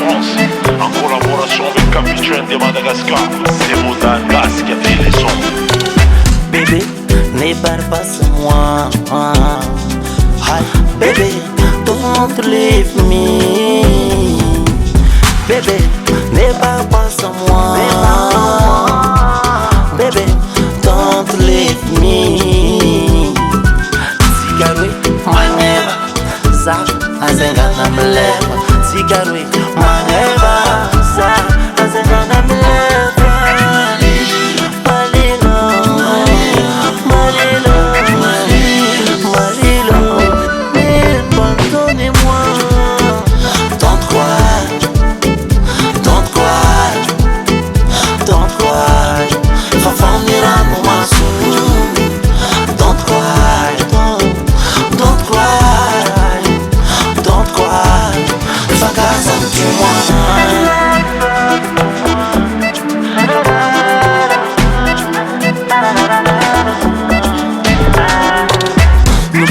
France, en collaboration avec KAPITSANY de Madagascar. C'est Modangas qui a fait les sons. Bébé, ne pars pas sans moi. Hi, baby, don't leave me. Bébé, ne pars pas sans moi. Bébé, don't leave me. Sigarui, maneva, za, azengana mleva. Sigarui, maneva, za, azengana mleva.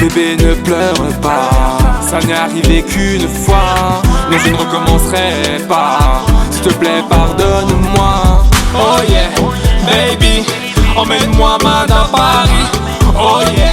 Bébé ne pleure pas, ça n'est arrivé qu'une fois, mais je ne recommencerai pas. S'il te plaît pardonne-moi. Oh yeah, baby, emmène-moi man à Paris. Oh yeah,